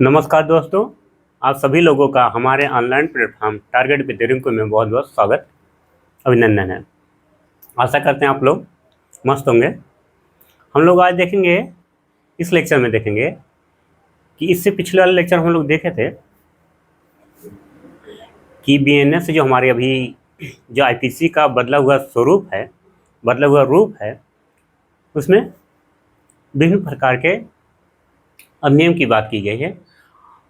नमस्कार दोस्तों, आप सभी लोगों का हमारे online platform target with Rinku में बहुत बहुत स्वागत अभिनंदन है। आशा करते हैं आप लोग मस्त होंगे। हम लोग आज देखेंगे, इस लेक्चर में देखेंगे कि इससे पिछले वाले लेक्चर हम लोग देखे थे कि बीएनएस जो हमारे अभी जो आईपीसी का बदला हुआ स्वरूप है, बदला हुआ रूप है, उसमें विभिन्न प्रकार के अधिनियम की बात की गई है।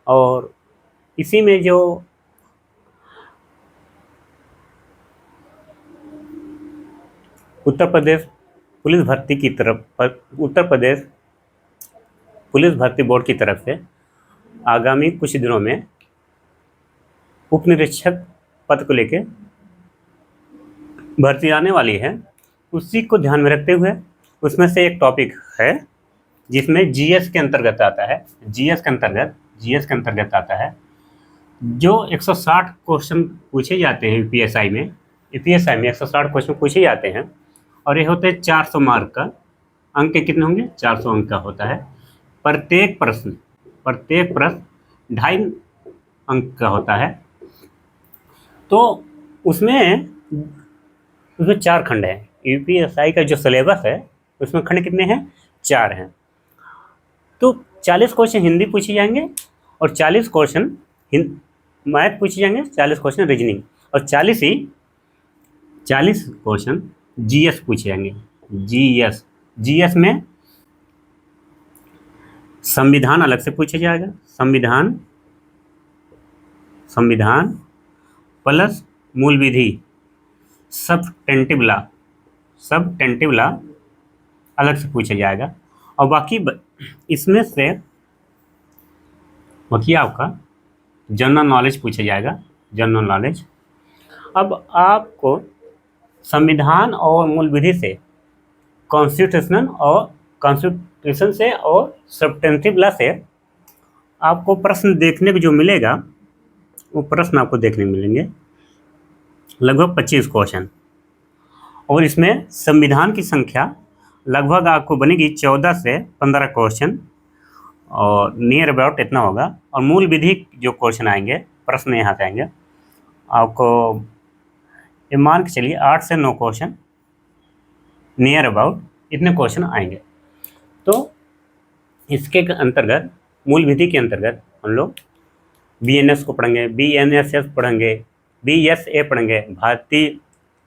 और इसी में जो उत्तर प्रदेश पुलिस भर्ती की तरफ उत्तर प्रदेश पुलिस भर्ती बोर्ड की तरफ से आगामी कुछ दिनों में उप निरीक्षक पद को लेकर भर्ती आने वाली है, उसी को ध्यान में रखते हुए उसमें से एक टॉपिक है जिसमें जीएस के अंतर्गत आता है। जीएस के अंतर्गत आता है जो 160 क्वेश्चन पूछे जाते हैं यूपीएसआई में 160 क्वेश्चन पूछे जाते हैं और ये होते हैं 400 मार्क का। अंक के कितने होंगे? 400 अंक का होता है। प्रत्येक प्रश्न 2.5 अंक का होता है। तो उसमें 4 खंड है। यूपीएसआई का जो सिलेबस है उसमें खंड कितने हैं? 4 हैं। तो 40 क्वेश्चन हिंदी पूछे जाएंगे और 40 क्वेश्चन मैथ पूछे जाएंगे, 40 क्वेश्चन रीजनिंग और 40 क्वेश्चन जीएस पूछे जाएंगे। जीएस में संविधान अलग से पूछा जाएगा। संविधान प्लस मूल विधि, सबटेंटिव लॉ अलग से पूछा जाएगा। और बाकी इसमें से बाकी आपका जनरल नॉलेज पूछा जाएगा। General knowledge. अब आपको संविधान और मूल विधि से कॉन्स्टिट्यूशन से और सबटेंटिव लॉ से आपको प्रश्न देखने को जो मिलेगा, वो प्रश्न आपको देखने मिलेंगे लगभग 25 क्वेश्चन। और इसमें संविधान की संख्या लगभग आपको बनेगी 14 से 15 क्वेश्चन और नियर अबाउट इतना होगा। और मूल विधि जो क्वेश्चन आएंगे, प्रश्न यहाँ से आएंगे, आपको ये मान के चलिए 8 से 9 क्वेश्चन नियर अबाउट इतने क्वेश्चन आएंगे। तो इसके अंतर्गत मूल विधि के अंतर्गत हम लोग बीएनएस को पढ़ेंगे, बीएनएसएस पढ़ेंगे, बीएसए पढ़ेंगे, भारतीय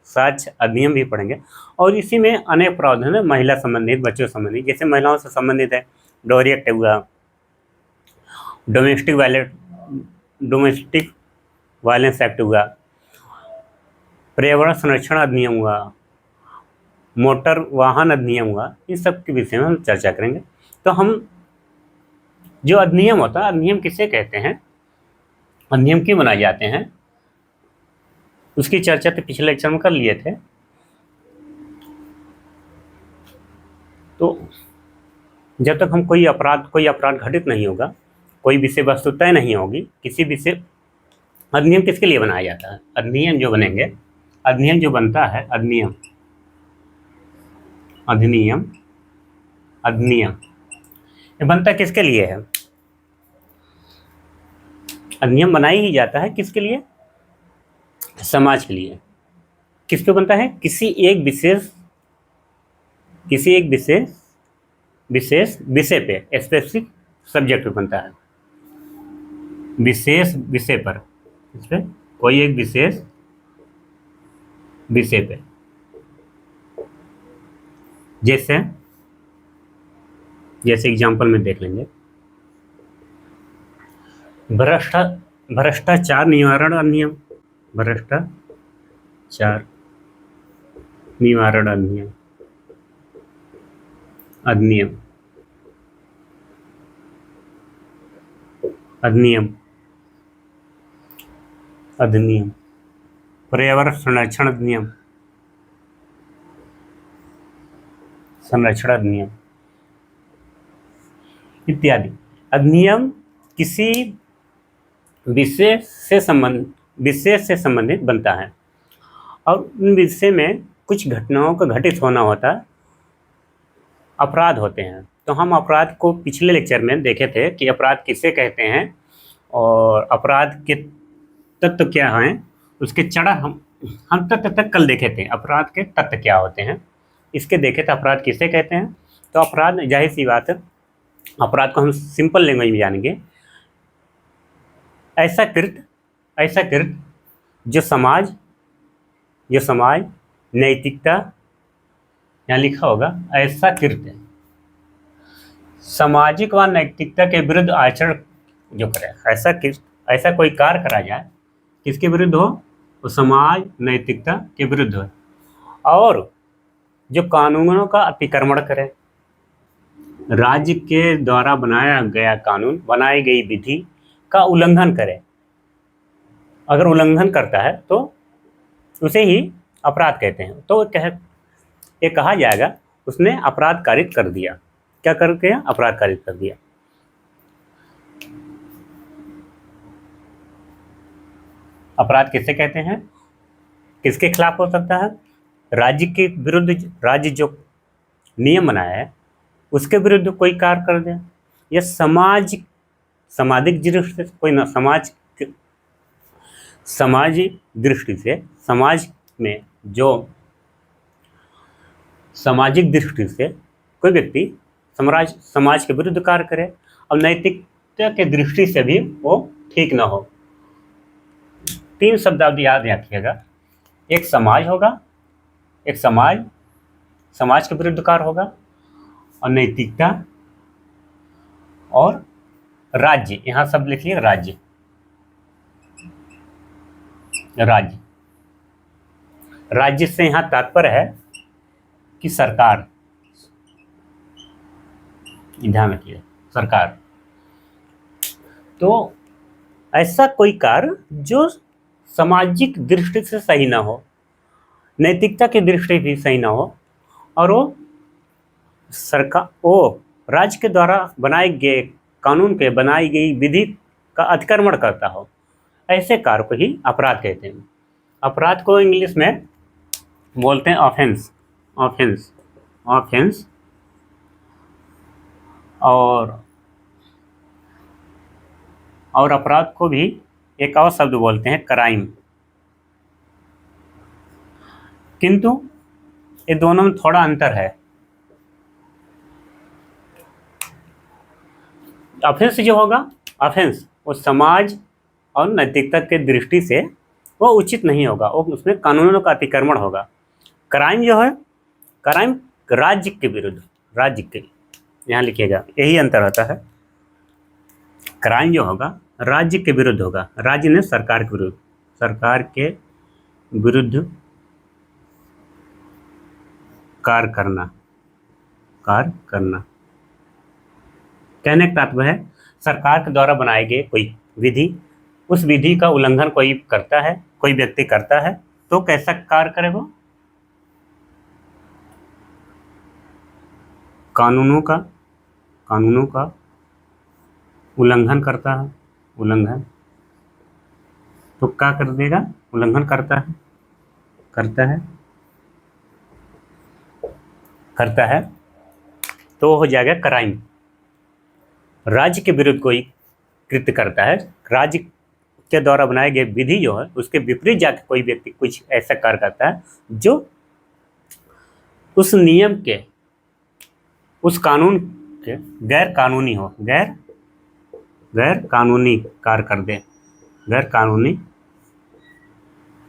साक्ष्य अधिनियम भी पढ़ेंगे। और इसी में अनेक प्रावधान है महिला संबंधित, बच्चों संबंधित, जैसे महिलाओं से संबंधित है डोरी एक्ट हुआ, डोमेस्टिक वायलेंस एक्ट हुआ, पर्यावरण संरक्षण अधिनियम हुआ, मोटर वाहन अधिनियम हुआ। इन सब के विषय में हम चर्चा करेंगे। तो हम जो अधिनियम होता है, अधिनियम किसे कहते हैं, अधिनियम क्यों बनाए जाते हैं, उसकी चर्चा तो पिछले लेक्चर में कर लिए थे। तो जब तक हम कोई अपराध घटित नहीं होगा, कोई विषय वस्तु तय नहीं होगी, किसी विषय अधिनियम किसके लिए बनाया जाता है? अधिनियम जो बनेंगे, अधिनियम जो बनता है, अधिनियम ये बनता किसके लिए है? अधिनियम बनाया ही जाता है किसके लिए? समाज के लिए। किसके बनता है? किसी एक विशेष विषय पे, स्पेसिफिक सब्जेक्ट पे बनता है। विशेष विषय पर, इस पे कोई एक विशेष विषय पे, जैसे एग्जाम्पल में देख लेंगे, भ्रष्टाचार निवारण अधिनियम, भ्रष्टाचार निवारण अधिनियम, पर्यावरण संरक्षण अधिनियम इत्यादि। अधिनियम किसी विशेष से संबंधित बनता है और उन विषय में कुछ घटनाओं का घटित होना होता है, अपराध होते हैं। तो हम अपराध को पिछले लेक्चर में देखे थे कि अपराध किसे कहते हैं और अपराध के तत्व क्या हैं, उसके चढ़ा हम तत्व तक कल देखे थे। अपराध के तत्व क्या होते हैं इसके देखे थे। अपराध किसे कहते हैं, तो अपराध, जाहिर सी बात है, अपराध को हम सिंपल लैंग्वेज में जानेंगे। ऐसा कृत जो समाज नैतिकता, यहाँ लिखा होगा ऐसा कृत्य सामाजिक व नैतिकता के विरुद्ध आचरण जो करे, ऐसा कोई कार्य करा जाए किसके विरुद्ध हो, वो समाज नैतिकता के विरुद्ध हो, और जो कानूनों का अतिक्रमण करे, राज्य के द्वारा बनाया गया कानून, बनाई गई विधि का उल्लंघन करे। अगर उल्लंघन करता है तो उसे ही अपराध कहते हैं। तो ये कहा जाएगा उसने अपराध कारित कर दिया। क्या कर दिया? अपराध कारित कर दिया। अपराध किसे कहते हैं? किसके खिलाफ हो सकता है? राज्य के विरुद्ध, राज्य जो नियम बनाया है उसके विरुद्ध कोई कार्य कर दे, या सामाजिक दृष्टि से कोई ना, सामाजिक दृष्टि से, समाज में जो सामाजिक दृष्टि से कोई व्यक्ति समाज के विरुद्ध कार्य करे और नैतिकता के दृष्टि से भी वो ठीक ना हो। 3 शब्दावली याद रखिएगा। एक समाज होगा, एक समाज के विरुद्ध कार्य होगा, और नैतिकता, और राज्य। यहाँ शब्द लिखिए राज्य। राज्य से यहाँ तात्पर्य है कि सरकार, ध्यान रखिए, सरकार। तो ऐसा कोई कार्य जो सामाजिक दृष्टि से सही ना हो, नैतिकता की दृष्टि भी सही ना हो, और वो राज्य के द्वारा बनाए गए कानून के, बनाई गई विधि का अतिक्रमण करता हो, ऐसे कार्य को ही अपराध कहते हैं। अपराध को इंग्लिश में बोलते हैं ऑफेंस। और अपराध को भी एक और शब्द बोलते हैं क्राइम। किंतु ये दोनों में थोड़ा अंतर है। ऑफेंस जो होगा, ऑफेंस वो समाज और नैतिकता के दृष्टि से वो उचित नहीं होगा, वो उसमें कानूनों का अतिक्रमण होगा। क्राइम जो है, क्राइम राज्य के विरुद्ध, राज्य के, यहाँ लिखिएगा, यही अंतर होता है। क्राइम जो होगा राज्य के विरुद्ध होगा, राज्य ने सरकार के विरुद्ध कार्य करना। कहने का तात्पर्य है सरकार के द्वारा बनाई गई कोई विधि, उस विधि का उल्लंघन कोई करता है, कोई व्यक्ति करता है, तो कैसा कार्य करे वो? कानूनों का उल्लंघन करता है। उल्लंघन तो क्या कर देगा? उल्लंघन करता है तो हो जाएगा क्राइम। राज्य के विरुद्ध कोई कृत्य करता है, राज्य के द्वारा बनाए गए विधि जो है उसके विपरीत जाकर कोई व्यक्ति कुछ ऐसा कार्य करता है जो उस नियम के, उस कानून के गैर कानूनी हो, गैर कानूनी कार्य कर दे, गैर कानूनी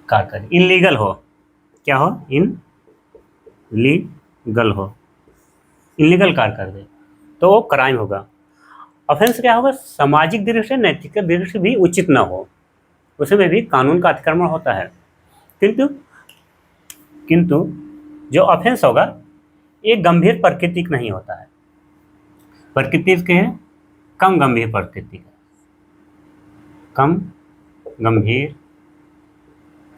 कार्य करे, इनलीगल हो। क्या हो? इनलीगल कार्य कर दे तो वो क्राइम होगा। ऑफेंस क्या होगा? सामाजिक दृष्टि, नैतिक दृष्टि भी उचित ना हो, उसमें भी कानून का अतिक्रमण होता है। किंतु जो ऑफेंस होगा ये गंभीर प्रकृति का नहीं होता है। प्रकृति के हैं कम गंभीर प्रकृति का, कम गंभीर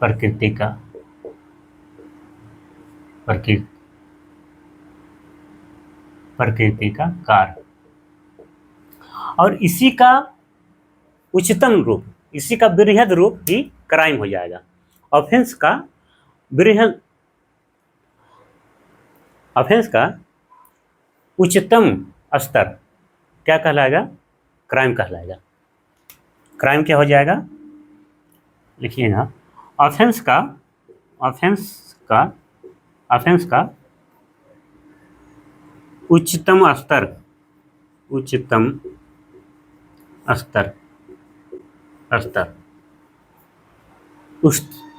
प्रकृति का, प्रकृति का कार्य, और इसी का उच्चतम रूप, इसी का बृहद रूप ही क्राइम हो जाएगा। ऑफेंस का उच्चतम स्तर क्या कहलाएगा? क्राइम कहलाएगा। क्राइम क्या हो जाएगा? लिखिएगा, ऑफेंस का ऑफेंस का ऑफेंस का उच्चतम स्तर उच्चतम स्तर स्तर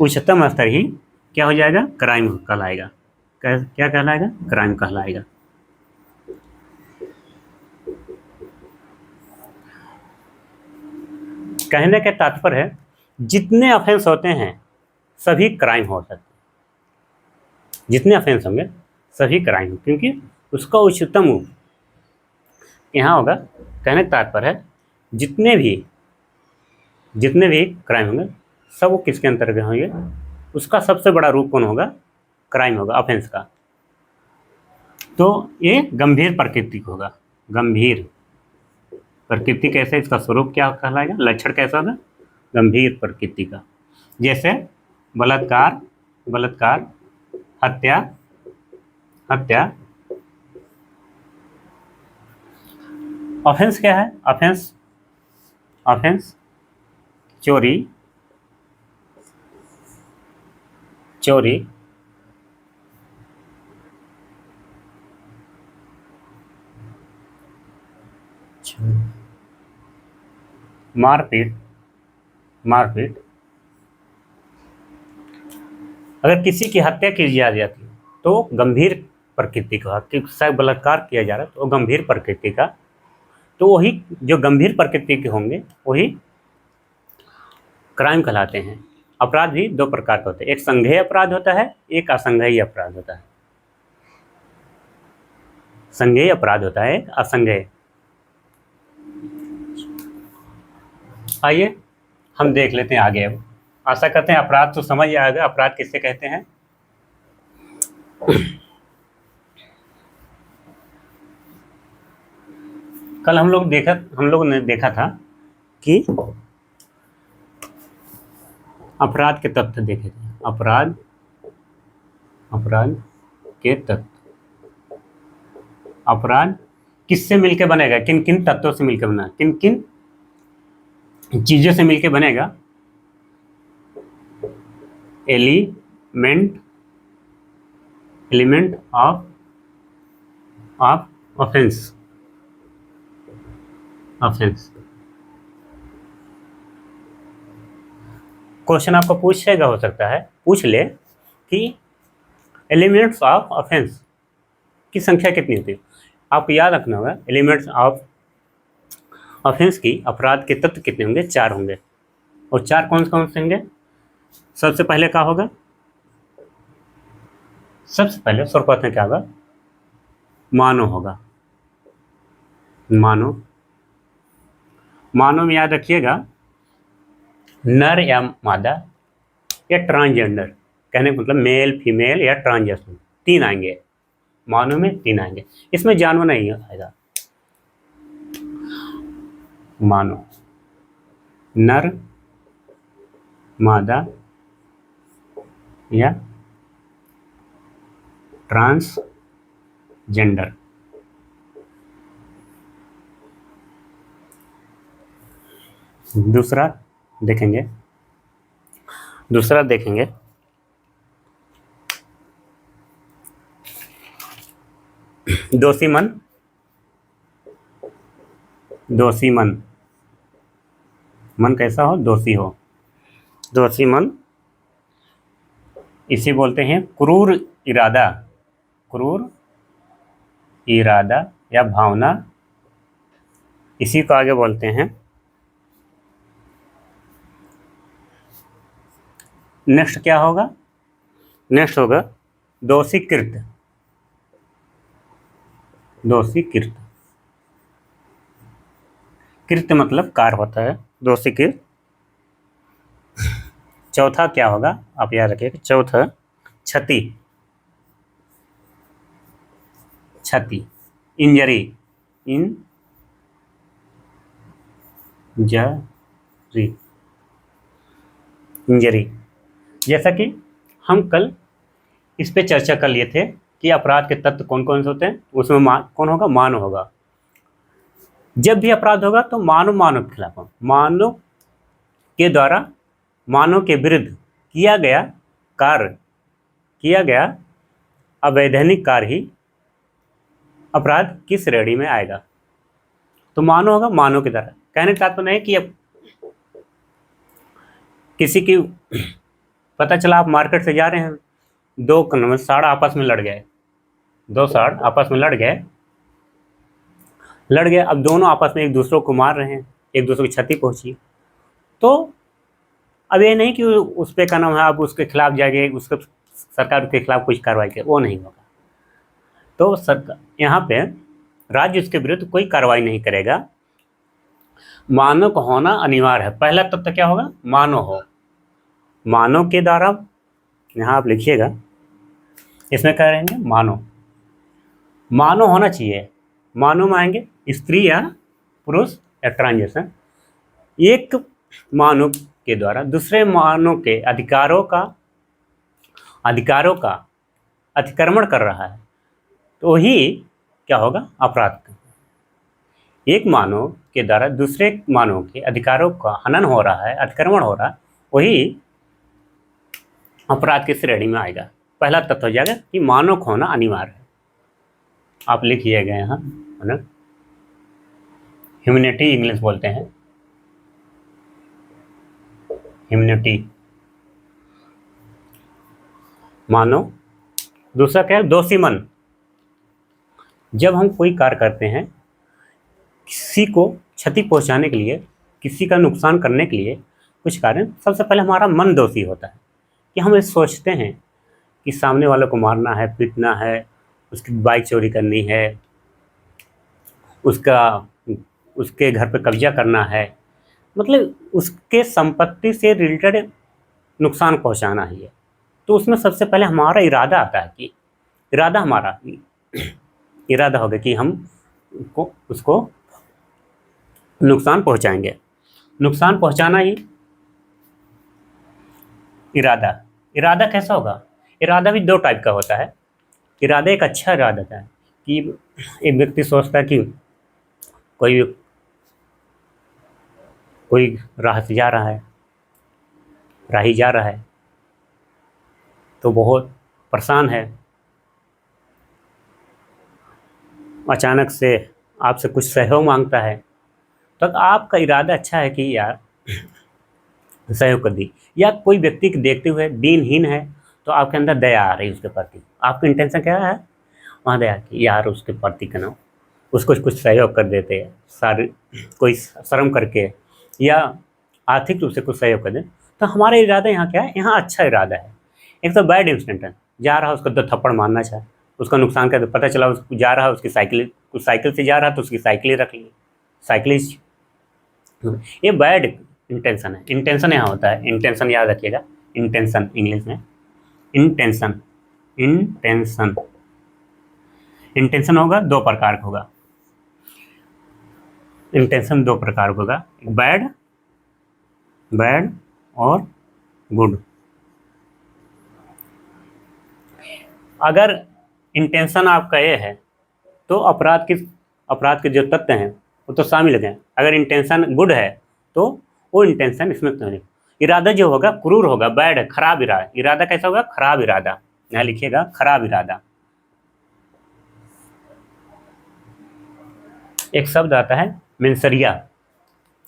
उच्चतम स्तर ही क्या हो जाएगा? क्राइम कहलाएगा। क्या कहलाएगा? क्राइम कहलाएगा। कहने के तात्पर्य है जितने ऑफेंस होते हैं सभी क्राइम हो सकते हैं। जितने ऑफेंस होंगे सभी क्राइम, क्योंकि उसका उच्चतम यहाँ होगा। कहने का तात्पर्य है जितने भी क्राइम होंगे सब वो किसके अंतर्गत होंगे? उसका सबसे बड़ा रूप कौन होगा? क्राइम होगा, ऑफेंस का। तो ये गंभीर प्रकृति का होगा। गंभीर प्रकृति कैसे? इसका स्वरूप क्या कहलाएगा? लक्षण कैसा होगा? गंभीर प्रकृति का। जैसे बलात्कार, हत्या। ऑफेंस क्या है? ऑफेंस चोरी, मारपीट। अगर किसी की हत्या की जा जाती है तो गंभीर प्रकृति का, किसी बलात्कार किया जा रहा है तो गंभीर प्रकृति का। तो वही जो गंभीर प्रकृति के होंगे वही क्राइम कहलाते हैं। अपराध भी दो प्रकार के होते हैं, एक संज्ञेय अपराध होता है, एक असंज्ञेय अपराध होता है। संज्ञेय अपराध होता है, असंज्ञेय। आइए हम देख लेते हैं आगे। अब आशा करते हैं अपराध तो समझ आएगा, अपराध किससे कहते हैं। कल हम लोग ने देखा था कि अपराध के तथ्य देखे थे। अपराध के तथ्य। अपराध किससे मिलकर बनेगा? किन किन तत्वों से मिलकर बना, किन किन चीजों से मिलकर बनेगा? Element of offence. क्वेश्चन आपको पूछेगा, हो सकता है पूछ ले कि एलिमेंट्स ऑफ ऑफेंस की संख्या कितनी होती है। आप याद रखना होगा, एलिमेंट्स ऑफ ऑफेंस की, अपराध के तत्व कितने होंगे? 4 होंगे। और 4 कौन से होंगे? सबसे पहले क्या होगा? सबसे पहले सर्वप्रथम क्या होगा? मानव होगा। मानव में याद रखिएगा, नर या मादा या ट्रांसजेंडर, कहने का मतलब मेल, फीमेल या ट्रांसजेंडर, 3 आएंगे। मानव में 3 आएंगे, इसमें जानवर नहीं आएगा। मानव, नर, मादा या ट्रांसजेंडर। दूसरा देखेंगे दोषी मन। मन कैसा हो? दोषी हो। दोषी मन, इसे बोलते हैं क्रूर इरादा या भावना। इसी को आगे बोलते हैं। नेक्स्ट क्या होगा? नेक्स्ट होगा दोषीकृत। कृत मतलब कार होता है, दोषीकृत। चौथा क्या होगा? आप याद रखिएगा, चौथा क्षति, इंजरी। जैसा कि हम कल इस पे चर्चा कर लिए थे कि अपराध के तत्व कौन कौन से होते हैं। उसमें कौन होगा? मानव होगा। जब भी अपराध होगा तो मानव मानव के खिलाफ हो, मानव के द्वारा मानव के विरुद्ध किया गया कार्य, किया गया अवैधानिक कार्य ही अपराध की श्रेणी में आएगा। तो मानव होगा मानव की तरह। कहने का तात्पर्य है कि अब किसी की पता चला आप मार्केट से जा रहे हैं, दो साड़ आपस में लड़ गए, दो साड़ आपस में लड़ गए। अब दोनों आपस में एक दूसरे को मार रहे हैं, एक दूसरे की क्षति पहुंची। तो अब ये नहीं कि उस पर क्या नाम है आप उसके खिलाफ जाएंगे, उसके सरकार के खिलाफ कुछ कार्रवाई करे, वो नहीं होगा। तो सरकार यहाँ पे राज्य उसके विरुद्ध कोई कार्रवाई नहीं करेगा। मानव का होना अनिवार्य है। पहला तत्व क्या होगा? मानव हो। मानव के द्वारा, यहाँ आप लिखिएगा, इसमें कह रहेंगे मानव, मानव होना चाहिए। मानव में आएंगे स्त्री या पुरुष या ट्रांजेक्शन। एक मानव के द्वारा दूसरे मानव के अधिकारों का अतिक्रमण कर रहा है तो वही क्या होगा? अपराध। एक मानव के द्वारा दूसरे मानव के अधिकारों का हनन हो रहा है, अतिक्रमण हो रहा है, वही अपराध की श्रेणी में आएगा। पहला तत्व हो जाएगा कि मानव को होना अनिवार्य है। आप लिखिएगा यहाँ, है ना, ह्यूमैनिटी इंग्लिश बोलते हैं, ह्यूमैनिटी मानव। दूसरा क्या है? दोषी मन। जब हम कोई कार्य करते हैं किसी को क्षति पहुंचाने के लिए, किसी का नुकसान करने के लिए कुछ कार्य, सबसे पहले हमारा मन दोषी होता है कि हम ये सोचते हैं कि सामने वाले को मारना है, पीटना है, उसकी बाइक चोरी करनी है, उसके घर पे कब्जा करना है, मतलब उसके संपत्ति से रिलेटेड नुकसान पहुंचाना ही है। तो उसमें सबसे पहले हमारा इरादा आता है कि हमारा इरादा होगा कि हम उसको नुकसान पहुंचाएंगे। नुकसान पहुंचाना ही इरादा कैसा होगा? इरादा भी दो टाइप का होता है। इरादा एक अच्छा इरादा होता है कि एक व्यक्ति सोचता है कि कोई राही जा रहा है तो बहुत परेशान है, अचानक से आपसे कुछ सहयोग मांगता है, तो आपका इरादा अच्छा है कि यार सहयोग कर दी। या कोई व्यक्ति को देखते हुए दीनहीन है तो आपके अंदर दया आ रही है उसके प्रति, आपका इंटेंशन क्या है? वहाँ दया की, यार उसके प्रति का ना उसको कुछ सहयोग कर देते हैं, सारे कोई श्रम करके या आर्थिक रूप से कुछ सहयोग कर दे। तो हमारा इरादा यहाँ क्या है? यहाँ अच्छा इरादा है। एक तो बैड इंस्टेंट है, जा रहा है उसको 2 थप्पड़ मारना चाहे, उसका नुकसान कर दे, पता चला उसको जा रहा है उसकी साइकिल से जा रहा है तो उसकी साइकिल ही रख ली, साइकिलिस्ट। ये बैड इंटेंशन है। इंटेंशन यहाँ होता है, इंटेंशन याद रखिएगा, इंटेंशन इंग्लिश में इंटेंशन होगा 2 प्रकार का होगा। इंटेंशन 2 प्रकार का होगा, बैड और गुड। अगर इंटेंशन आपका ये है तो अपराध के जो तत्व हैं वो तो शामिल हैं। अगर इंटेंशन गुड है तो वो इंटेंशन इसमें नहीं। इरादा जो होगा क्रूर होगा, बैड है, खराब इरादा। इरादा कैसा होगा? खराब इरादा। यहाँ लिखिएगा खराब इरादा। एक शब्द आता है मेंसरिया,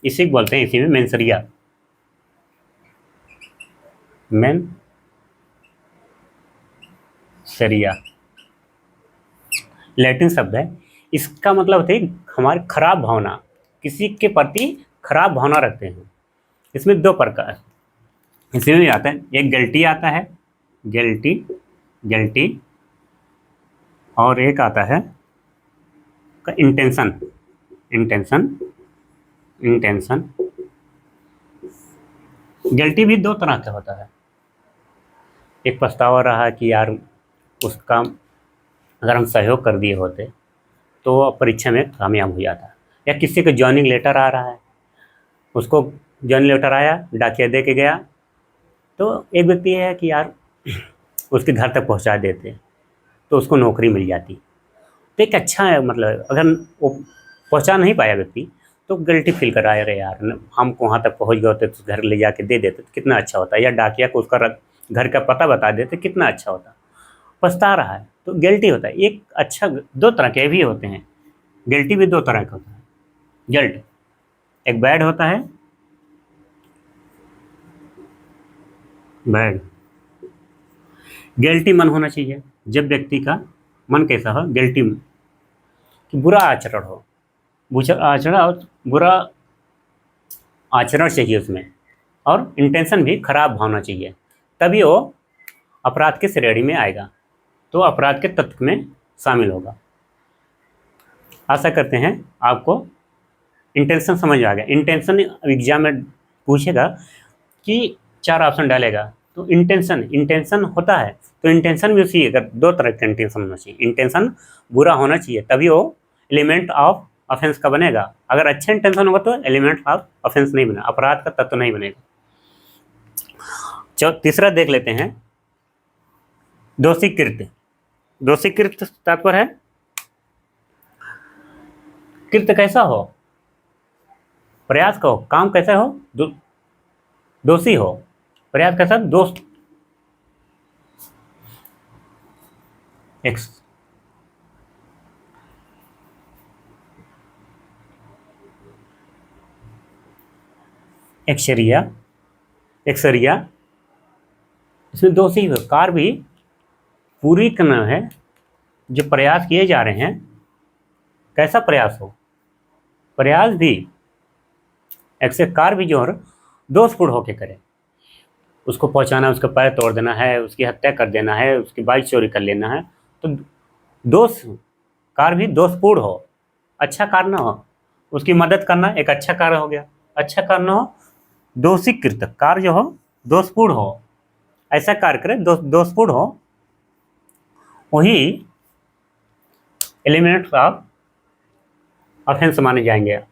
इसी को बोलते हैं, इसी में मेंसरिया, मेंसरिया लैटिन शब्द है। इसका मतलब होता है हमारी खराब भावना, किसी के प्रति खराब भावना रखते हैं। इसमें 2 प्रकार इसमें भी आता है, एक गिल्टी आता है, गिल्टी, और एक आता है इंटेंशन। गिल्टी भी 2 तरह का होता है। एक पछतावा रहा कि यार उसका अगर हम सहयोग कर दिए होते तो परीक्षा में कामयाब हो जाता। या किसी का जॉइनिंग लेटर आ रहा है, उसको जॉइनिंग लेटर आया, डाकिया दे के गया, तो एक व्यक्ति है कि यार उसके घर तक पहुंचा देते तो उसको नौकरी मिल जाती। तो एक अच्छा है, मतलब अगर वो पहुंचा नहीं पाया व्यक्ति, तो गिल्टी फील कर रहा है, अरे यार हमको वहाँ तक पहुँच गए होते तो घर ले जाके दे देते तो कितना अच्छा होता, या डाकिया को उसका घर का पता बता देते कितना अच्छा होता। पछता रहा है तो गिल्टी होता है। एक अच्छा, दो तरह के भी होते हैं, गिल्टी भी दो तरह का होता है। गिल्ट एक बैड होता है, बैड। गिल्टी मन होना चाहिए जब व्यक्ति का मन कैसा हो, गिल्टी कि बुरा आचरण हो, बुरा आचरण और बुरा आचरण चाहिए उसमें, और इंटेंशन भी खराब होना चाहिए, तभी वो अपराध के श्रेणी में आएगा, तो अपराध के तत्व में शामिल होगा। आशा करते हैं आपको इंटेंशन समझ आ गया। इंटेंशन एग्जाम में पूछेगा कि 4 ऑप्शन डालेगा, तो इंटेंशन होता है, तो इंटेंशन भी उसी, अगर 2 तरह का इंटेंशन होना चाहिए। इंटेंशन बुरा होना चाहिए तभी वो एलिमेंट ऑफ ऑफेंस का बनेगा, अगर अच्छा इंटेंशन होगा तो एलिमेंट ऑफ ऑफेंस नहीं बनेगा, अपराध का तत्व नहीं बनेगा। तीसरा देख लेते हैं, दोषीकृत। दोषीकृत तात्पर्य है कृत्य कैसा हो, प्रयास का हो, काम कैसा हो, दोषी हो, प्रयास कैसा, दोष एक्स। एक्सरिया, एक्सरिया इसमें दोषी हो, कार भी पूरी करना है, जो प्रयास किए जा रहे हैं कैसा प्रयास हो, प्रयास भी एक्से कार भी जो है दोषपूर्ण होके करे, उसको पहुंचाना, उसका पैर तोड़ देना है, उसकी हत्या कर देना है, उसकी बाइक चोरी कर लेना है, तो दोष कार भी दोषपूर्ण हो, अच्छा कार्य ना हो, उसकी मदद करना एक अच्छा कार्य हो गया, अच्छा कार्य ना हो, दोषी कृत कार्य जो हो दोषपूर्ण हो, ऐसा कार्य करे दोषपूर्ण हो, वही एलिमेंट्स ऑफ ऑफेंस माने जाएंगे। और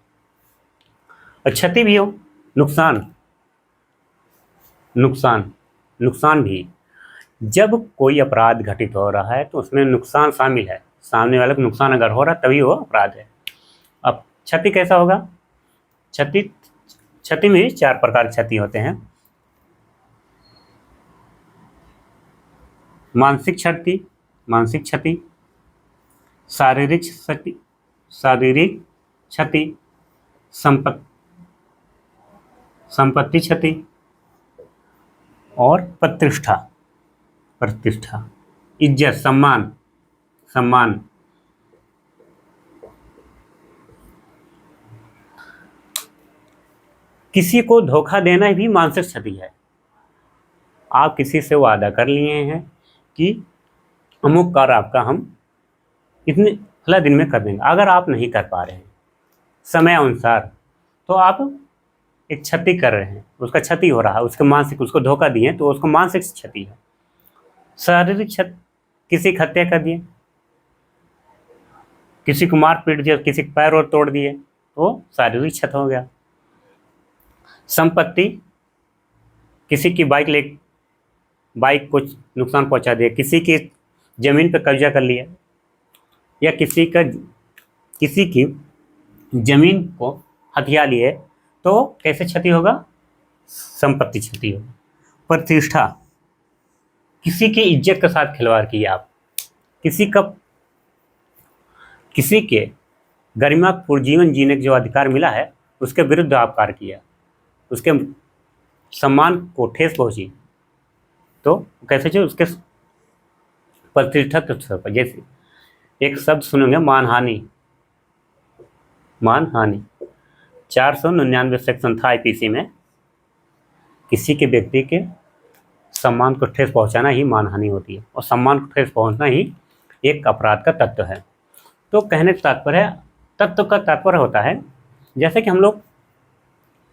क्षति भी हो, नुकसान, नुकसान, नुकसान भी, जब कोई अपराध घटित हो रहा है तो उसमें नुकसान शामिल है, सामने वाले को नुकसान अगर हो रहा है तभी वो अपराध है। अब क्षति कैसा होगा, क्षति में 4 प्रकार की क्षति होते हैं। मानसिक क्षति, मानसिक क्षति, शारीरिक क्षति, शारीरिक क्षति, संपत्ति क्षति, और प्रतिष्ठा, प्रतिष्ठा, इज्जत, सम्मान, सम्मान। किसी को धोखा देना भी मानसिक क्षति है। आप किसी से वादा कर लिए हैं कि अमुक कार्य आपका हम इतने फला दिन में कर देंगे, अगर आप नहीं कर पा रहे हैं समय अनुसार, तो आप एक क्षति कर रहे हैं, उसका क्षति हो रहा है, उसके मानसिक, उसको धोखा दिए तो उसको मानसिक क्षति है। शारीरिक क्षति, किसी की हत्या कर दिए, किसी को मार पीट दिया, किसी के पैर और तोड़ दिए, तो शारीरिक क्षति हो गया। संपत्ति, किसी की बाइक को नुकसान पहुंचा दिया, किसी की जमीन पर कब्जा कर लिया, या किसी की जमीन को हथिया लिए, तो कैसे क्षति होगा, संपत्ति क्षति होगी। प्रतिष्ठा, किसी की इज्जत के साथ खिलवाड़ किया आप, किसी के गरिमापूर्ण जीवन जीने का जो अधिकार मिला है उसके विरुद्ध आप कार्य किया, उसके सम्मान को ठेस पहुंची, तो कैसे जो उसके प्रतिष्ठा के स्तर पर, जैसे एक शब्द सुनेंगे मानहानि, मानहानि 499 सेक्शन था आईपीसी में, किसी के व्यक्ति के सम्मान को ठेस पहुंचाना ही मानहानि होती है, और सम्मान को ठेस पहुंचना ही एक अपराध का तत्व है। तो कहने का तात्पर्य, तत्व का तात्पर्य होता है, जैसे कि हम लोग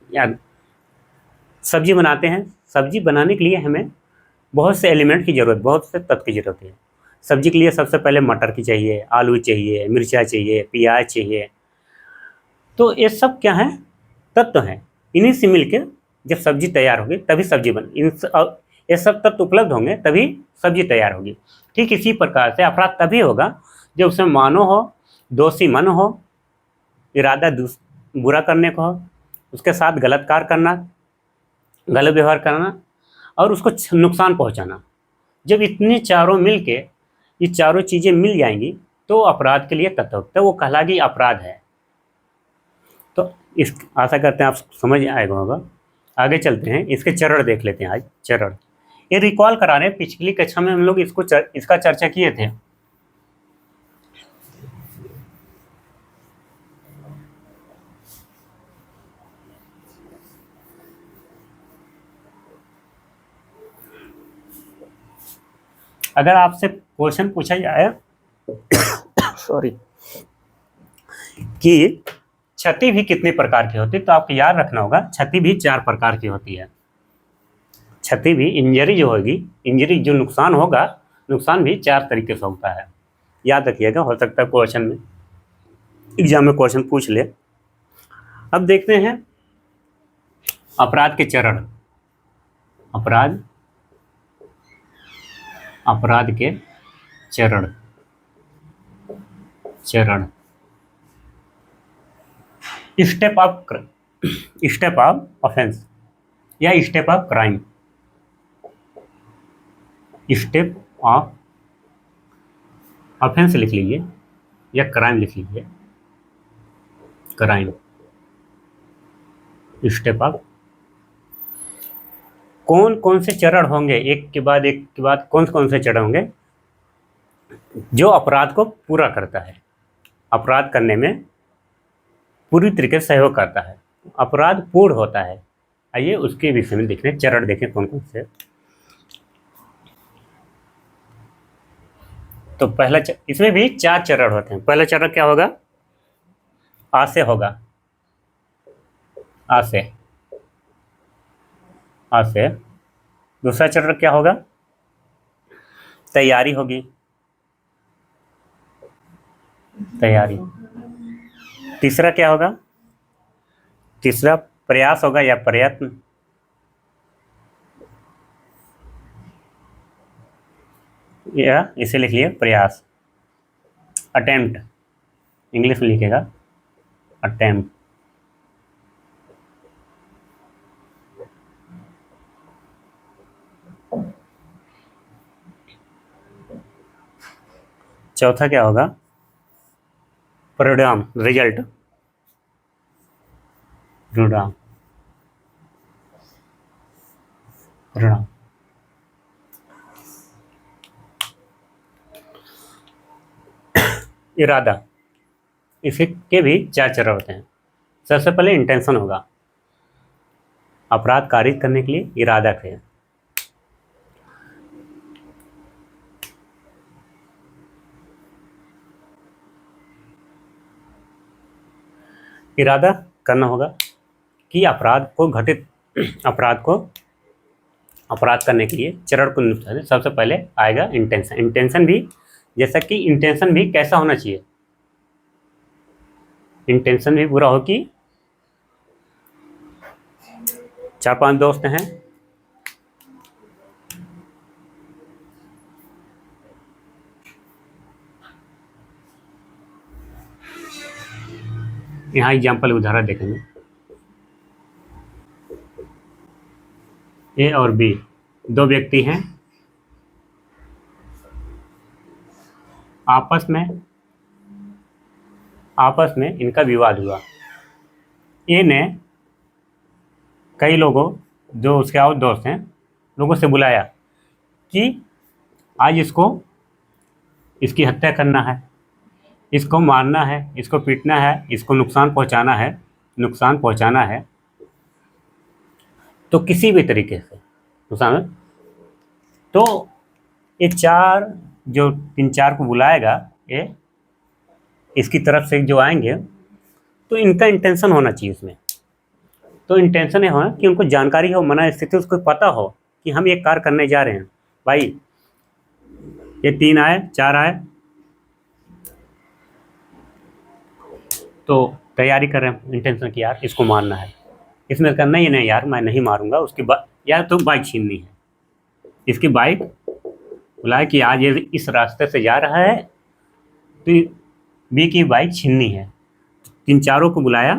यार सब्जी बनाते हैं, सब्जी बनाने के लिए हमें बहुत से एलिमेंट की ज़रूरत, बहुत से तत्व की ज़रूरत है। सब्जी के लिए सबसे पहले मटर की चाहिए, आलू चाहिए, मिर्चा चाहिए, प्याज चाहिए, तो ये सब क्या है, तत्व हैं। इन्हीं से मिलकर जब सब्जी तैयार होगी तभी सब्जी ये सब तत्व उपलब्ध होंगे तभी सब्जी तैयार होगी। ठीक इसी प्रकार से अपराध तभी होगा जब उसमें मानो हो, दोषी मन हो, इरादा बुरा करने को हो, उसके साथ गलत कार्य करना, गलत व्यवहार करना और उसको नुकसान पहुंचाना। जब इतने चारों मिल के ये चारों चीज़ें मिल जाएंगी तो अपराध के लिए तत्व तो वो कहलागी अपराध है। तो इस आशा करते हैं आप समझ आएगा होगा। आगे चलते हैं, इसके चरण देख लेते हैं आज। चरण ये रिकॉल करा रहे हैं, पिछली कक्षा में हम लोग इसका चर्चा किए थे। अगर आपसे क्वेश्चन पूछा जाए सॉरी कि क्षति भी कितने प्रकार की होती है, तो आपको याद रखना होगा क्षति भी 4 प्रकार की होती है। क्षति भी इंजरी जो होगी, इंजरी जो नुकसान होगा, नुकसान भी 4 तरीके से होता है। याद रखिएगा, हो सकता है क्वेश्चन में एग्जाम में क्वेश्चन पूछ ले। अब देखते हैं अपराध के चरण। अपराध के चरण स्टेप ऑफ ऑफेंस या step of crime. Step of offence लिख लीजिए या क्राइम लिख लीजिए। क्राइम स्टेप ऑफ कौन से चरण होंगे, एक के बाद कौन से चरण होंगे जो अपराध को पूरा करता है, अपराध करने में पूरी तरीके से सहयोग करता है, अपराध पूर्ण होता है। आइए उसके विषय में देखने चरण देखें कौन से। तो पहला इसमें भी 4 चरण होते हैं। पहला चरण क्या होगा, आ से होगा, आ से। दूसरा चरण क्या होगा, तैयारी होगी, तैयारी। तीसरा क्या होगा, तीसरा प्रयास होगा या प्रयत्न। या इसे लिख लिए प्रयास, अटेम्प्ट, इंग्लिश में लिखेगा अटेम्प्ट। चौथा क्या होगा, परिणाम, रिजल्ट, परिणाम। इरादा, इसके भी 4 चरण होते हैं। सबसे पहले इंटेंशन होगा, अपराध कारित करने के लिए इरादा करें। इरादा करना होगा कि अपराध करने के लिए चरण को निपटाने सबसे पहले आएगा इंटेंशन। इंटेंशन भी, जैसा कि इंटेंशन भी कैसा होना चाहिए, इंटेंशन भी बुरा हो कि 4-5 दोस्त हैं, यहाँ एग्जाम्पल उदाहरण देखेंगे। ए और बी 2 व्यक्ति हैं, आपस में इनका विवाद हुआ। ए ने कई लोगों, जो उसके और दोस्त हैं, लोगों से बुलाया कि आज इसकी हत्या करना है, इसको मारना है, इसको पीटना है, इसको नुकसान पहुंचाना है। तो किसी भी तरीके से नुकसान, तो ये 3-4 को बुलाएगा, ये इसकी तरफ से जो आएंगे, तो इनका इंटेंशन होना चाहिए इसमें। तो इंटेंशन ये होना कि उनको जानकारी हो, मना स्थिति उसको पता हो कि हम ये कार्य करने जा रहे हैं। भाई ये 3 आए, 4 आए, तो तैयारी कर रहे हैं, इंटेंशन की यार इसको मारना है। इसमें करना ही नहीं यार, मैं नहीं मारूंगा, उसकी यार तो बाइक छीननी है, इसकी बाइक बुलाए कि आज ये इस रास्ते से जा रहा है, तो बी की बाइक छीननी है। तीन चारों को बुलाया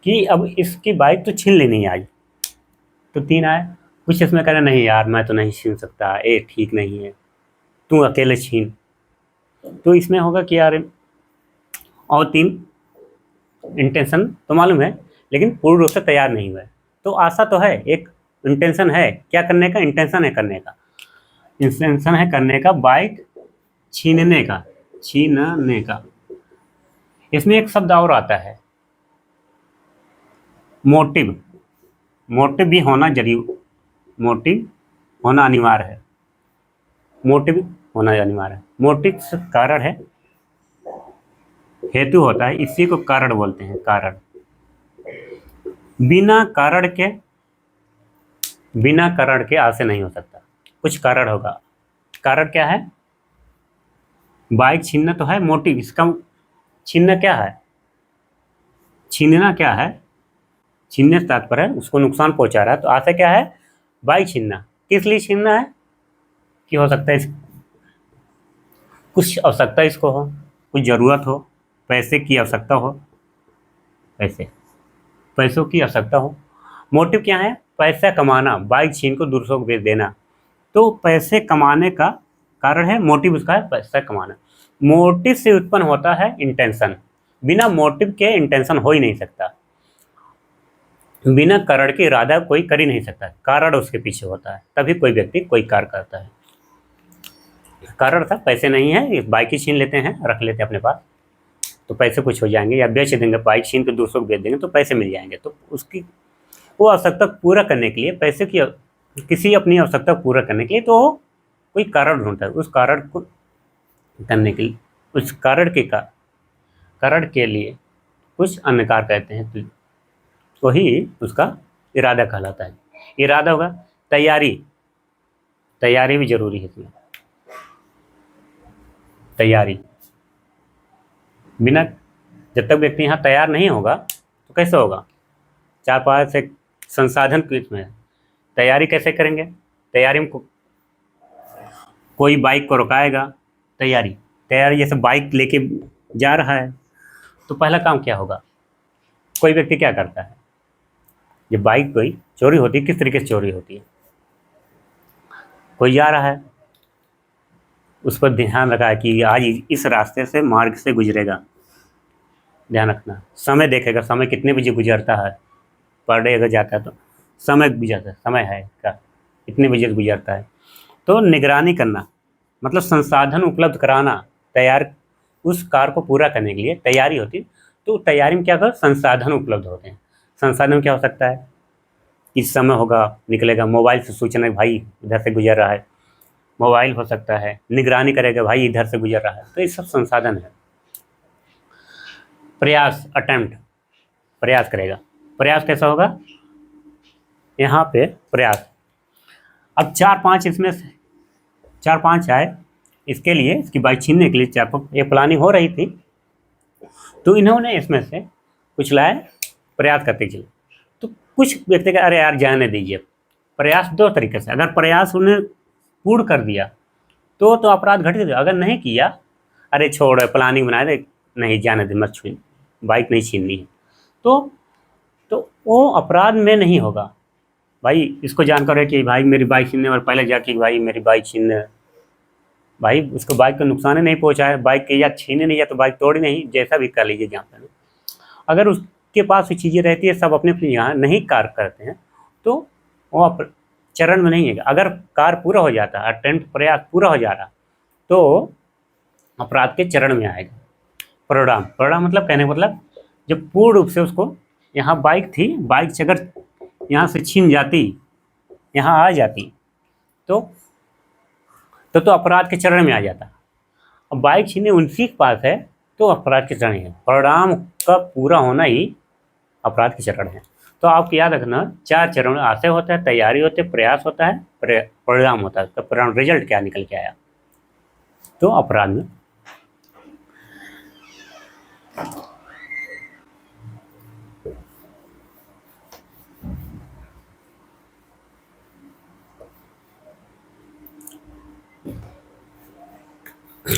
कि अब इसकी बाइक तो छीन लेनी है आज। तो तीन आए, कुछ इसमें कह रहे नहीं यार मैं तो नहीं छीन सकता, ये ठीक नहीं है, तू अकेले छीन। तो इसमें होगा कि यार और तीन इंटेंशन तो मालूम है लेकिन पूर्ण रूप से तैयार नहीं हुआ है। तो आशा तो है, एक इंटेंशन है क्या करने का, इंटेंशन है करने का, इंटेंशन है करने का, बाइक छीनने का, छीनने का। इसमें एक शब्द और आता है मोटिव। मोटिव भी होना जरूरी, मोटिव होना अनिवार्य है, मोटिव होना अनिवार्य है। मोटिव कारण है, हेतु होता है, इसी को कारण बोलते हैं, कारण। बिना कारण के, बिना कारण के आशय नहीं हो सकता, कुछ कारण होगा। कारण क्या है, बाइक छीनना तो है मोटिव, इसका छीनना क्या है, छीनना क्या है, छीनने से तात्पर्य है उसको नुकसान पहुंचा रहा है। तो आशय क्या है, बाइक छीनना। किस लिए छीनना है कि हो सकता है कुछ आवश्यकता इसको हो, कुछ ज़रूरत हो, पैसे की आवश्यकता हो, पैसों की आवश्यकता हो। मोटिव क्या है, पैसा कमाना, बाइक छीन को दूसरों को बेच देना। तो पैसे कमाने का कारण है, मोटिव उसका है पैसा कमाना। मोटिव से उत्पन्न होता है इंटेंशन, बिना मोटिव के इंटेंशन हो ही नहीं सकता, बिना कारण के इरादा कोई कर ही नहीं सकता, कारण उसके पीछे होता है तभी कोई व्यक्ति कोई कार्य करता है। कारण था पैसे नहीं है, बाइक ही छीन लेते हैं, रख लेते हैं अपने पास, तो पैसे कुछ हो जाएंगे, या बेच देंगे, बाइक छीन के दूसरों को बेच देंगे तो पैसे मिल जाएंगे। तो उसकी वो आवश्यकता पूरा करने के लिए, पैसे की किसी अपनी आवश्यकता पूरा करने के लिए तो कोई कारण ढूंढता है, उस कारण को करने के लिए, उस कारण के कारण के लिए कुछ अन्य कार्य कहते हैं, तो वही उसका इरादा कहलाता है। इरादा होगा, तैयारी, तैयारी भी जरूरी है इसमें, तैयारी बिना, जब तक व्यक्ति यहाँ तैयार नहीं होगा तो कैसे होगा, चार पांच से संसाधन इसमें तैयारी कैसे करेंगे, तैयारी में कोई बाइक को रुकाएगा, तैयारी, तैयारी जैसे बाइक लेके जा रहा है तो पहला काम क्या होगा, कोई व्यक्ति क्या करता है, जब बाइक कोई चोरी होती है किस तरीके से चोरी होती है, कोई जा रहा है उस पर ध्यान रखा है कि आज इस रास्ते से मार्ग से गुजरेगा, ध्यान रखना, समय देखेगा, समय कितने बजे गुजरता है, पर डे अगर जाता है तो समय गुजरता है, समय है क्या कितने बजे गुजरता है। तो निगरानी करना मतलब संसाधन उपलब्ध कराना, तैयार उस कार्य को पूरा करने के लिए तैयारी होती है। तो तैयारी में क्या कर, संसाधन उपलब्ध होते हैं। संसाधन में क्या हो सकता है, इस समय होगा निकलेगा, मोबाइल से सूचना भाई इधर से गुजर रहा है, मोबाइल हो सकता है, निगरानी करेगा भाई इधर से गुजर रहा है, तो ये सब संसाधन है। प्रयास, अटेम्प्ट, प्रयास करेगा, प्रयास कैसा होगा, यहाँ पे प्रयास। अब चार पांच इसमें से चार पांच आए इसके लिए, इसकी बाइक छीनने के लिए चार पांच ये प्लानिंग हो रही थी, तो इन्होंने इसमें से कुछ लाए, प्रयास करते चले। तो कुछ व्यक्ति का अरे यार जाने दीजिए, प्रयास दो तरीके से, अगर प्रयास उन्हें पूर्ण कर दिया तो अपराध घटित हो, अगर नहीं किया अरे छोड़ प्लानिंग बना दे, नहीं जाने दे मत छीन, बाइक नहीं छीननी है, तो वो अपराध में नहीं होगा। भाई इसको जानकर है कि भाई मेरी बाइक छीनने और पहले जाके भाई मेरी बाइक छीनने, भाई उसको बाइक को नुकसान ही नहीं पहुंचाया, बाइक के या छीने नहीं या तो बाइक तोड़ी नहीं, जैसा भी कर लीजिए जहाँ पर, अगर उसके पास चीज़ें रहती है सब अपने अपने यहाँ नहीं कार्य करते हैं तो वो चरण में नहीं है। अगर कार्य पूरा हो जाता है, अटेम्प्ट प्रयास पूरा हो जा रहा तो अपराध के चरण में आएगा। परिणाम, परिणाम मतलब कहने का मतलब जब पूर्ण रूप से उसको, यहाँ बाइक थी, बाइक से अगर यहाँ से छीन जाती, यहाँ आ जाती तो अपराध के चरण में आ जाता। अब बाइक छीने उनसी के पास है तो अपराध के चरण है, परिणाम का पूरा होना ही अपराध के चरण है। तो आपको याद रखना चार चरण, आशय होता है, तैयारी होती है, प्रयास होता है, परिणाम होता है। तो परिणाम रिजल्ट क्या निकल के आया, तो अपराध में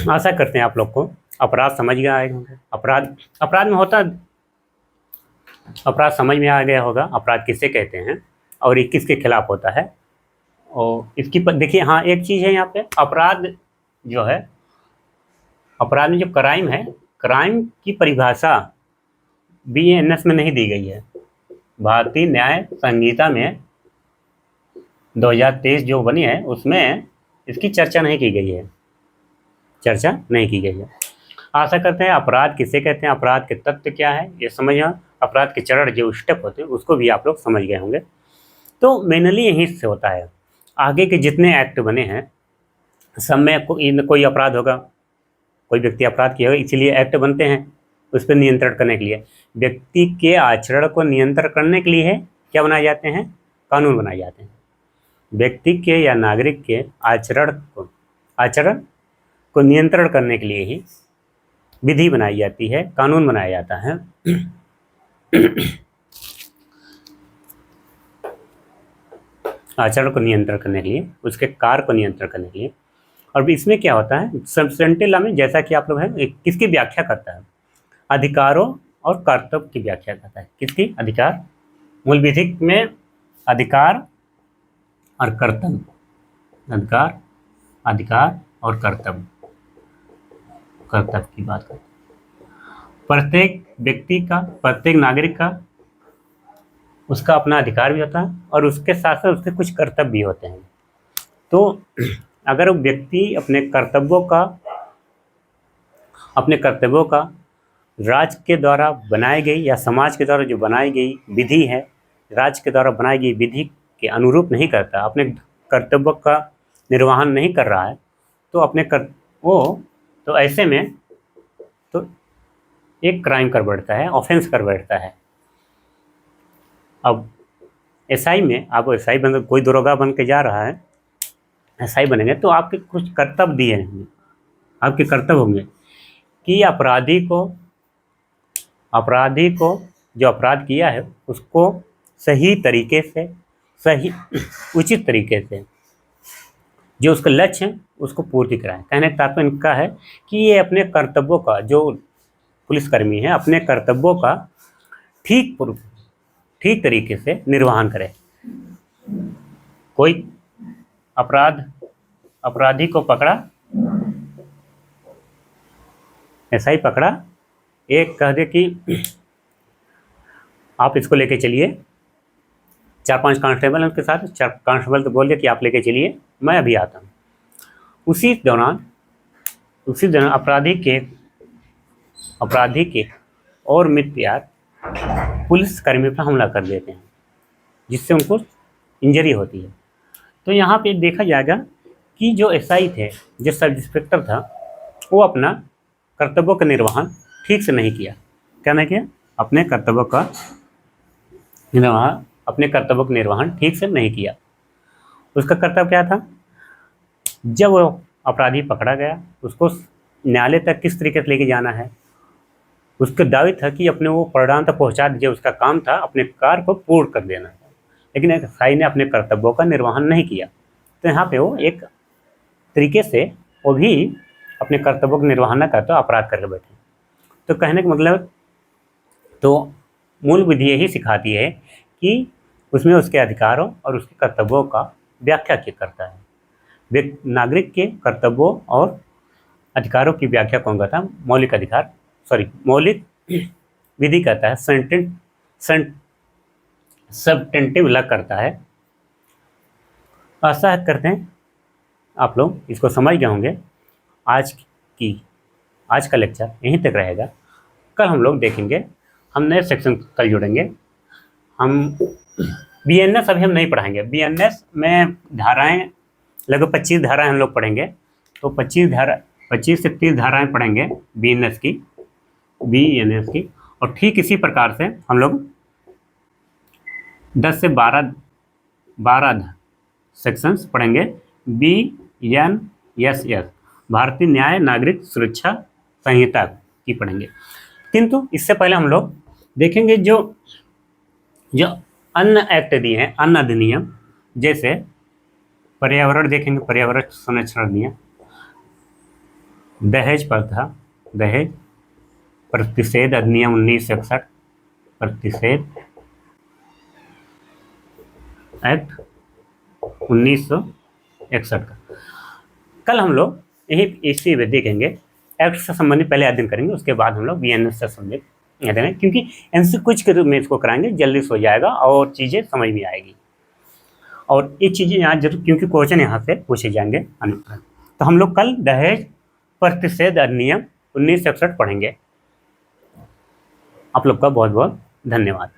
आशा करते हैं आप लोग को अपराध समझ गए होंगे। अपराध, अपराध में होता, अपराध समझ में आ गया होगा अपराध किसे कहते हैं और ये किसके खिलाफ होता है। और इसकी देखिए, हाँ एक चीज़ है यहाँ पे, अपराध जो है, अपराध में जो क्राइम है, क्राइम की परिभाषा BENS में नहीं दी गई है। भारतीय न्याय संहिता में 2023 जो बनी है उसमें इसकी चर्चा नहीं की गई है, चर्चा नहीं की गई है। आशा करते हैं अपराध किसे कहते हैं, अपराध के तत्व क्या है ये समझना, अपराध के चरण जो स्टेप होते हैं उसको भी आप लोग समझ गए होंगे। तो मेनली यहीं से होता है। आगे के जितने एक्ट बने हैं सब में कोई अपराध होगा, कोई व्यक्ति अपराध किया होगा, इसीलिए एक्ट बनते हैं उस पर नियंत्रण करने के लिए। व्यक्ति के आचरण को नियंत्रण करने के लिए क्या बनाए जाते हैं, कानून बनाए जाते हैं। व्यक्ति के या नागरिक के आचरण को नियंत्रण करने के लिए ही विधि बनाई जाती है, कानून बनाया जाता है। आचरण को नियंत्रण करने के लिए, उसके कार्य को नियंत्रण करने के लिए। और इसमें क्या होता है, सब्सटेंटिव लॉ में जैसा कि आप लोग हैं, किसकी व्याख्या करता है, अधिकारों और कर्तव्य की व्याख्या करता है। किसकी, अधिकार, मूल विधिक में अधिकार और कर्तव्य, अधिकार और कर्तव्य की बात करते हैं। प्रत्येक व्यक्ति का, प्रत्येक नागरिक का उसका अपना अधिकार भी होता है और उसके साथ साथ उसके कुछ कर्तव्य भी होते हैं। तो अगर वो व्यक्ति अपने कर्तव्यों का राज्य के द्वारा बनाई गई या समाज के द्वारा जो बनाई गई विधि है, राज्य के द्वारा बनाई गई विधि के अनुरूप नहीं करता, अपने कर्तव्यों का निर्वहन नहीं कर रहा है, तो ऐसे में तो एक क्राइम कर बैठता है, ऑफेंस कर बैठता है। अब एसआई में आप एसआई बन, कोई दरोगा बन के जा रहा है, एसआई बनेंगे तो आपके कुछ कर्तव्य दिए हैं, आपके कर्तव्य होंगे कि अपराधी को जो अपराध किया है उसको सही तरीके से, सही उचित तरीके से जो उसका लक्ष्य है उसको पूर्ति कराएं। कहने का तात्पर्य इनका है कि ये अपने कर्तव्यों का, जो पुलिसकर्मी है अपने कर्तव्यों का ठीक तरीके से निर्वहन करे। कोई अपराधी को पकड़ा, ऐसा ही पकड़ा, एक कह दे कि आप इसको लेके चलिए, 4-5 कांस्टेबल हैं उसके साथ, 4 कांस्टेबल तो बोल दिया कि आप लेके चलिए, मैं अभी आता हूँ। उसी दौरान अपराधी के और मित्र यार पुलिसकर्मी पर हमला कर देते हैं, जिससे उनको इंजरी होती है। तो यहाँ पे देखा जाएगा कि जो एसआई थे, जो सब इंस्पेक्टर था, वो अपना कर्तव्यों का निर्वहन ठीक से नहीं किया। क्या नहीं किया, अपने कर्तव्यों का निर्वहन ठीक से नहीं किया। उसका कर्तव्य क्या था, जब वो अपराधी पकड़ा गया उसको न्यायालय तक किस तरीके से लेके जाना है, उसका दावी था कि अपने वो परिणाम तक पहुंचा दीजिए, उसका काम था अपने कार्य को पूर्ण कर देना। लेकिन एसआई ने अपने कर्तव्यों का निर्वहन नहीं किया, तो यहाँ पे वो एक तरीके से वो भी अपने कर्तव्यों का निर्वहन न करते अपराध करके बैठे। तो कहने का मतलब, तो मूल विधि यही सिखाती है कि उसमें उसके अधिकारों और उसके कर्तव्यों का व्याख्या किया करता है। नागरिक के कर्तव्यों और अधिकारों की व्याख्या कौन करता है, मौलिक विधि करता है, सब्सटेंटिव लॉ करता है। आशा करते हैं आप लोग इसको समझ गए होंगे। आज का लेक्चर यहीं तक रहेगा। कल हम लोग देखेंगे, हम नए सेक्शन कल जुड़ेंगे। हम BNS अभी हम नहीं पढ़ाएंगे। BNS में धाराएं लगभग 25 धाराएं हम लोग पढ़ेंगे। तो 25 से 30 धाराएं पढ़ेंगे BNS की। और ठीक इसी प्रकार से हम लोग 10 से 12 सेक्शंस पढ़ेंगे BNSS, भारतीय न्याय नागरिक सुरक्षा संहिता की पढ़ेंगे। किंतु इससे पहले हम लोग देखेंगे जो अन्य एक्ट दिए हैं, अन्य अधिनियम, जैसे पर्यावरण देखेंगे, पर्यावरण संरक्षण अधिनियम, दहेज प्रथा, दहेज प्रतिषेध अधिनियम 1961, प्रतिषेध एक्ट 1961 का। कल हम लोग यही इसी में देखेंगे, एक्ट से संबंधित पहले अध्ययन करेंगे, उसके बाद हम लोग बीएनएस से संबंधित अध्ययन, क्योंकि एमसी कुछ के रूप में इसको कराएंगे, जल्दी से हो जाएगा और चीज़ें समझ में आएगी। और ये चीज़ें यहाँ जरूर, क्योंकि क्वेश्चन यहाँ से पूछे जाएंगे। तो हम लोग कल दहेज प्रतिषेध अधिनियम 1961 पढ़ेंगे। आप लोग का बहुत बहुत धन्यवाद।